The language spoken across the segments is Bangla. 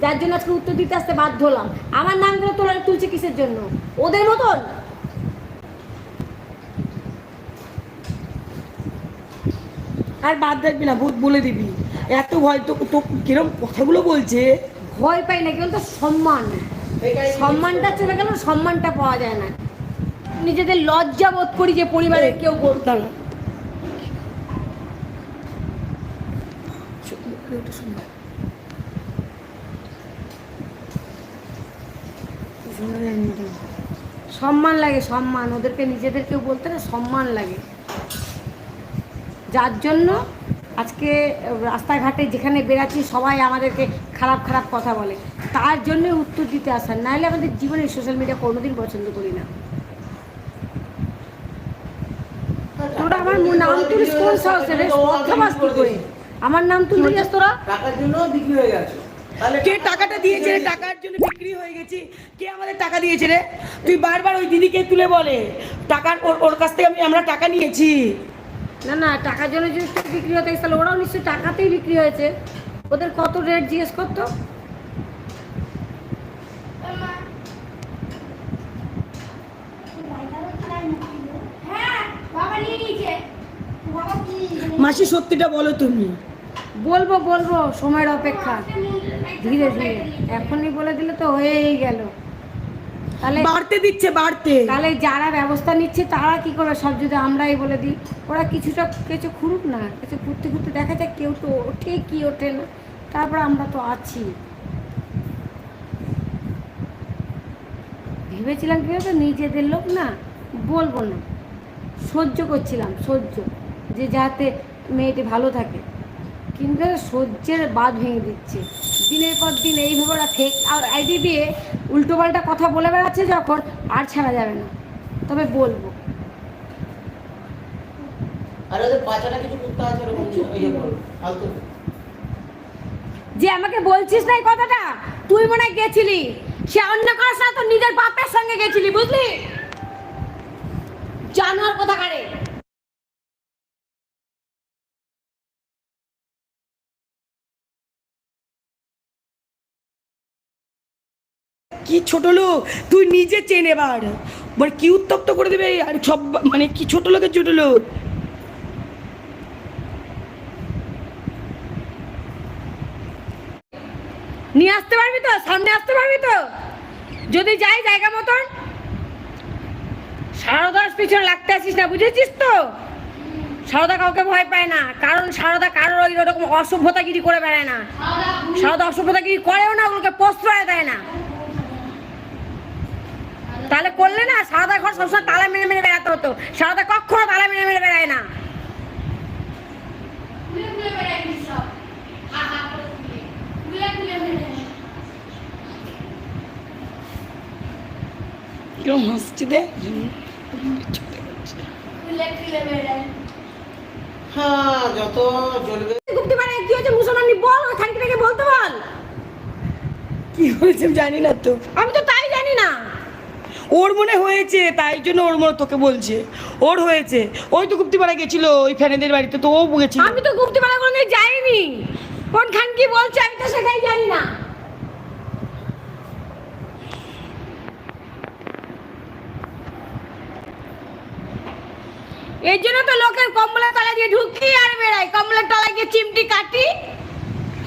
যার জন্য আজকে উত্তর দিতে আসতে বাধ্য হলাম। আমার নামগুলো তুলছে কিসের জন্য? ওদের মতন। আর বাদ রাখবি না, বলে দিবি। এত ভয় তো কিরম কথাগুলো বলছে। ভয় পাই না, কেবল তো সম্মানটা চলে গেল, সম্মানটা পাওয়া যায় না। নিজেদের লজ্জা বোধ করি যে পরিবারের কেউ করতাম না। সম্মান লাগে, সম্মান। ওদেরকে নিজেদের কেউ বলতে না, সম্মান লাগে। যার জন্য আজকে রাস্তাঘাটে যেখানে বেরাচ্ছি সবাই আমাদেরকে খারাপ খারাপ কথা বলে, তার জন্য উত্তর দিতে আসার। নাহলে আমাদের জীবনে সোশ্যাল মিডিয়া কোনোদিন পছন্দ করি না। তোরা আমার নাম তুলিস কোন সাহসে রে? করে আমার নাম তুলতে যাস তোরা? টাকার জন্য বিক্রি হয়ে গেছে। কে টাকাটা দিয়েছে রে? টাকার জন্য বিক্রি হয়ে গেছি? কে আমাদের টাকা দিয়েছে রে? তুই বারবার ওই দিদিকে তুলে বলে টাকার ওর কাছ থেকে আমরা টাকা নিয়েছি। না না, টাকার জন্য যদি বিক্রি হতে গেছে তাহলে ওরাও নিশ্চয়ই টাকাতেই বিক্রি হয়েছে। ওদের কত রেট জিজ্ঞেস করতো? মাসি সত্যিটা বলো তুমি। বলবো বলবো, সময়ের অপেক্ষা, ধীরে ধীরে। এখনই বলে দিলে তো হয়েই গেল। তাহলে বাড়তে দিচ্ছে, বাড়তে। তাহলে যারা ব্যবস্থা নিচ্ছে তারা কি করবে? সব যদি আমরাই বলে দিই, ওরা কিছুটা কিছু খুঁড়ুক না, কিছু ঘুরতে ঘুরতে দেখা যায় কেউ তো ওঠে কি ওঠে না, তারপর আমরা তো আছি। ভেবেছিলাম কি বলতো, নিজেদের লোক না, বলবো না, সহ্য করছিলাম, সহ্য, যে যাতে মেয়েটি ভালো থাকে। কিন্তু সহ্যের বাঁধ ভেঙে দিচ্ছে দিনের পর দিন। এইভাবে ওরা ফেক আইডি দিয়ে উল্টোপাল্টা কথা বলে বেড়াচ্ছে যখন, আর ছাড়া যাবে না। তবে বলবো, আর ওদের বাচ্চাটা কিছু করতে আছে এরকম ইয়ে করো ফালতু। যে আমাকে বলছিস না এই কথাটা, তুই মনে হয় গেছিলি, সে অন্য কারোর সাথে তোর নিজের বাপের সঙ্গে গেছিলি, বুঝলি? জানোয়ার কোথাকারে। কি ছোট লোক তুই নিজে চেন। এবার মানে কি উত্তপ্ত করে দেবে আর সব, মানে কি ছোট লোকের ছোট লোক। নিয়ে আসতে পারবি তো? সামনে আসতে পারবি তো? যদি যাই জায়গা মতন। সারদার পিছনে লাগতে আসিস না, বুঝেছিস তো? সারদা কাউকে ভয় পায় না, কারণ সারদা কারোর ওই রকম অসভ্যতাগিরি করে বেড়ায় না। সারদা অসভ্যতাগিরি করেও না, ওগুলোকে প্রশ্রয় দেয় না। তাহলে করলে না, সারদা ঘর সবসময় তালা মেরে মেরে বেড়াতে হতো। সারদা কখনো তালা মেরে মেরে বেড়ায় না। কিরম হাসছি দে। হ্যাঁ, যত জ্বলবে। গুপ্তি মানে কি হচ্ছে মুসলমানি? বল, ওই খানকিটাকে বলতে বল। কি হয়েছে জানি না তো। আমি তো তাই জানি না। ওর মনে হয়েছে, তাই জন্য ওর মনে তোকে বলছে। ওর হয়েছে, ওই তো গুপ্তিপাড়া গেছিল ওই ফ্যানেদের বাড়িতে, তো ও গেছিল। আমি তো গুপ্তিপাড়া কোনোদিন যাইনি। কোন খানকি বলছে আমি তো সেটাই জানি না। এর জন্য তো লোকের কম্বলের তলায় দিয়ে ঢুকি আর বেড়াই, কম্বলের তলায় গিয়ে চিমটি কাটি,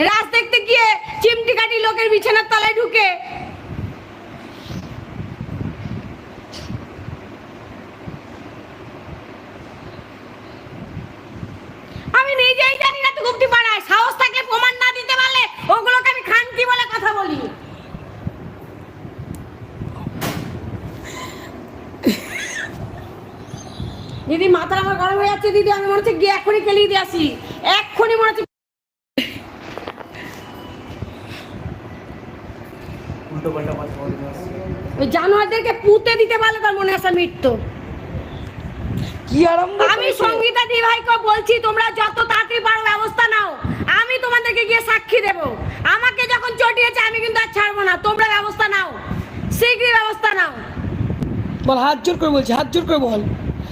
রাত দেখতে গিয়ে চিমটি কাটি লোকের বিছানার তলায় ঢুকে। আমি নিজেই জানি না তো গুপ্তি পাড়ায়। সাহস থাকলে প্রমাণ না দিতে পারলে ওগুলোকে আমি খানকি বলে কথা বলি। দিদি মাথা আমার গরম হয়ে যাচ্ছে দিদি, আমি মনে হচ্ছে গিয়ে এক্ষুনি কেলিয়ে দিয়ে আসি, এক্ষুনি মনে হচ্ছে। উল্টো পাল্টা কথা বলে যাচ্ছে। ওই জানোয়ারদেরকে পুঁতে দিতে পারলে তার মনে আসা মৃত্যু। কি আরম্ভ। আমি সঙ্গীতা দি ভাইকে বলছি, তোমরা যত তাড়াতাড়ি পারো ব্যবস্থা নাও। আমি তোমাদেরকে গিয়ে সাক্ষী দেব। আমাকে যখন চটিয়েছে আমি কিন্তু আর ছাড়বো না। তোমরা ব্যবস্থা নাও, শীঘ্রই ব্যবস্থা নাও। বল, হাত জোর করে বলছি, হাত জোর করে বল।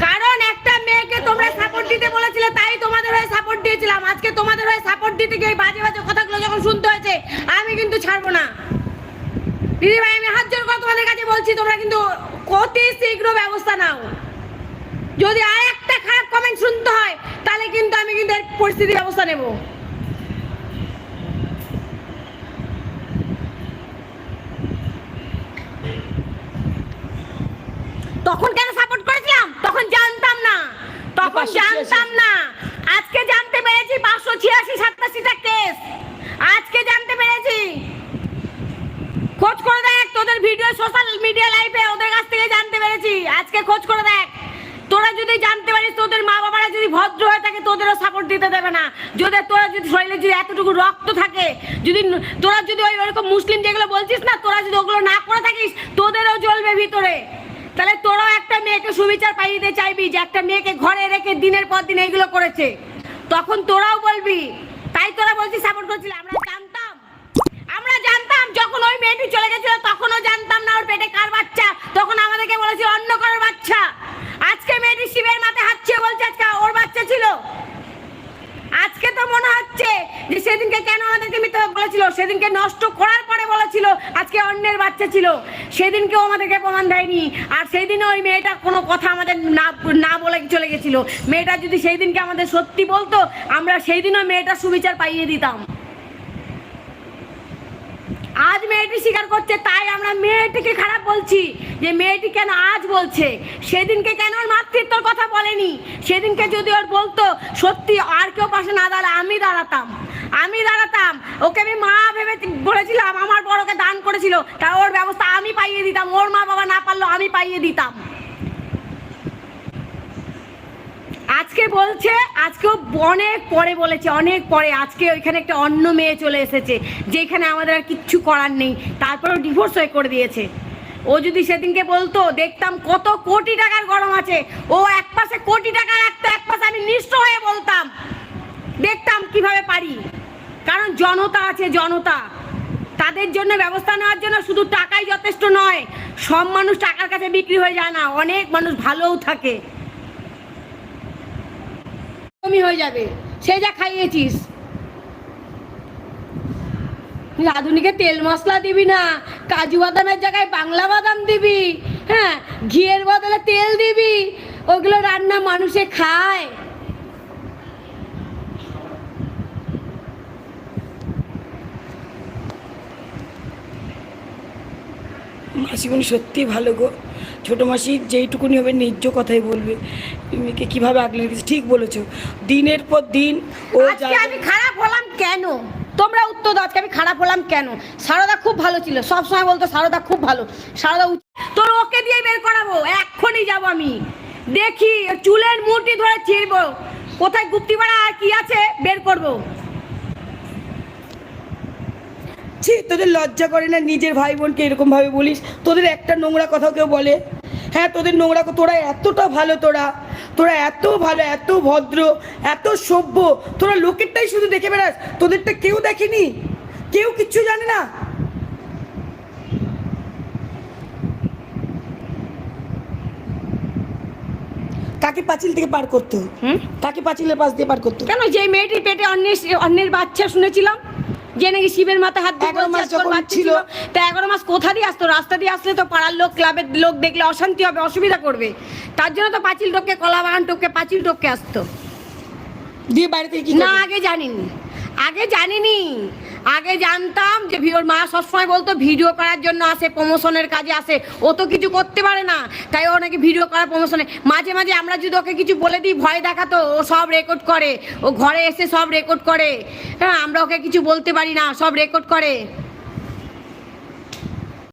কারণ একটা মেয়েকে তোমরা সাপোর্ট দিতে বলেছিলে, তাই তোমাদের হয়ে সাপোর্ট দিয়েছিলাম। আজকে তোমাদের হয়ে সাপোর্ট দিতে গিয়ে বাজে বাজে কথাগুলো যখন শুনতে হয়েছে, আমি কিন্তু ছাড়বো না। দিদি ভাই আমি হাত জোর করে তোমাদের কাছে বলছি, তোমরা কিন্তু অতি শীঘ্র ব্যবস্থা নাও। যদি আর একটা খারাপ কমেন্ট শুনতে হয় তাহলে কিন্তু আমি কিন্তু এর পরিস্থিতি ব্যবস্থা নেব। তখন কেন সাপোর্ট করেছিলাম? তখন জানতাম না, তখন জানতাম না। আজকে জানতে পেরেছি 586-87টা কেস, আজকে জানতে পেরেছি। খোঁজ করে দেখ তোদের ভিডিও সোশ্যাল মিডিয়া লাইভে, ওদের কাছ থেকে জানতে পেরেছি। আজকে খোঁজ করে দেখ, তোরা যদি জানতে পারিস তোদের মা বাবারা যদি ভদ্র হয়ে থাকে তোদেরও সাপোর্ট দিতে দেবে না। যদি তোরা যদি শরীরে যদি এতটুকু রক্ত থাকে, যদি তোরা যদি ওইরকম মুসলিম যেগুলো বলছিস না, তোরা যদি ওগুলো না করে থাকিস তোদেরও জ্বলবে ভিতরে। তাহলে তোরাও একটা মেয়েকে সুবিচার পাইয়ে দিতে চাইবি যে একটা মেয়েকে ঘরে রেখে দিনের পর দিন এইগুলো করেছে, তখন তোরাও বলবি। তাই তোরা বলছিস সাপোর্ট করছিস। আমরা জানতাম যখন ওই মেয়েটি চলে গেছিল তখনও জানতাম না ওর পেটে কার বাচ্চা, তখন আমাদেরকে বলেছিল অন্য কারোর বাচ্চা। আজকে মেয়েটি শিবের মাথায় হাত ছেড়ে বলছে আজকে ওর বাচ্চা ছিল। আজকে তো মনে হচ্ছে যে সেদিনকে কেন আমাদেরকে মিথ্যা বলেছিল, সেদিনকে নষ্ট করার পরে বলেছিল আজকে অন্যের বাচ্চা ছিল, সেদিনকেও আমাদেরকে প্রমাণ দেয়নি। আর সেই দিনে ওই মেয়েটা কোনো কথা আমাদের না বলে চলে গেছিল। মেয়েটা যদি সেই দিনকে আমাদের সত্যি বলতো, আমরা সেই দিনও মেয়েটার সুবিচার পাইয়ে দিতাম। আজ মেয়েটি স্বীকার করছে, তাই আমরা মেয়েটিকে খারাপ বলছি যে মেয়েটি কেন আজ বলছে। সেদিনকে কেন ওর মাতৃত্বর কথা বলেনি? সেদিনকে যদি ওর বলতো সত্যি, আর কেউ পাশে না দাঁড়ালে আমি দাঁড়াতাম। ওকে আমি মা ভেবে বলেছিলাম, আমার বড়কে দান করেছিল, তা ওর ব্যবস্থা আমি পাইয়ে দিতাম। ওর মা বাবা না পারলো আমি পাইয়ে দিতাম। আজকে বলছে, আজকেও অনেক পরে বলেছে, অনেক পরে। আজকে ওইখানে একটা অন্য মেয়ে চলে এসেছে যেখানে আমাদের আর কিচ্ছু করার নেই, তারপরেও ডিভোর্স হয়ে করে দিয়েছে। ও যদি সেদিনকে বলতো, দেখতাম কত কোটি টাকার গরম আছে। ও এক পাশে কোটি টাকা রাখতো, এক পাশে আমি নিঃস্ব হয়ে বলতাম। দেখতাম কিভাবে পারি, কারণ জনতা আছে, জনতা। তাদের জন্য ব্যবস্থা নেওয়ার জন্য শুধু টাকাই যথেষ্ট নয়, সব মানুষ টাকার কাছে বিক্রি হয়ে যায় না, অনেক মানুষ ভালোও থাকে। হয়ে যাবে সে যা খাইয়েছিস। রাঁধুনিকে তেল মশলা দিবি না, কাজু বাদামের জায়গায় বাংলা বাদাম দিবি, হ্যাঁ, ঘিয়ের বদলে তেল দিবি, ওগুলো রান্না মানুষে খায়। মাসিমণি সত্যি ভালো গো, ছোটো মাসি যেইটুকুনি হবে ন্যায্য কথাই বলবে। মেয়েকে কীভাবে আগলে রেখেছে, ঠিক বলেছো। দিনের পর দিন ও আজকে আমি খারাপ হলাম কেন? তোমরা উত্তর দাও, আজকে আমি খারাপ হলাম কেন? সারদা খুব ভালো ছিল, সবসময় বলতো সারদা খুব ভালো, সারদা তোর ওকে দিয়ে বের করাবো। এক্ষুনি যাবো আমি, দেখি চুলের মুঠি ধরে ছিঁড়বো, কোথায় গুপ্তিপাড়া আর কি আছে বের করবো। ছি, তোদের লজ্জা করে না নিজের ভাই বোনকে এরকম ভাবে বলিস? তোদের একটা নোংরা কথাও কেউ বলে? হ্যাঁ, তোদের নোংরা, তোরা এতটা ভালো, তোরা এত ভালো, এত ভদ্র, এত সভ্য, তোরা লোকেরটাই শুধু দেখে বেড়াস, তোদেরটা কেউ দেখেনি, কেউ কিচ্ছু জানে না। কাকে পাঁচিল থেকে পার করতো? কাকে পাঁচিলের পাশ দিয়ে পার করতো? কেন? যে মেয়েটির পেটে অন্যের বাচ্চা শুনেছিলাম, যে নাকি শিবের মাথায় হাত দিয়ে 11 মাস যখন ছিল, তা 11 মাস কোথা দিয়ে আসতো? রাস্তা দিয়ে আসলে তো পাড়ার লোক, ক্লাবের লোক দেখলে অশান্তি হবে, অসুবিধা করবে। তার জন্য তো পাঁচিল টপকে, কলা বাগান টপকে, পাঁচিল টপকে আসতো। দিয়ে বাইরে থেকে কি না, আগে জানিনি, আগে জানতাম যে ওর মা সবসময় বলতো ভিডিও করার জন্য আসে, প্রমোশনের কাজে আসে, ও তো কিছু করতে পারে না, তাই ও নাকি ভিডিও করার প্রমোশনে। মাঝে মাঝে আমরা যদি ওকে কিছু বলে দিই, ভয় দেখাতো, ও সব রেকর্ড করে, ও ঘরে এসে সব রেকর্ড করে। হ্যাঁ, আমরা ওকে কিছু বলতে পারি না, সব রেকর্ড করে।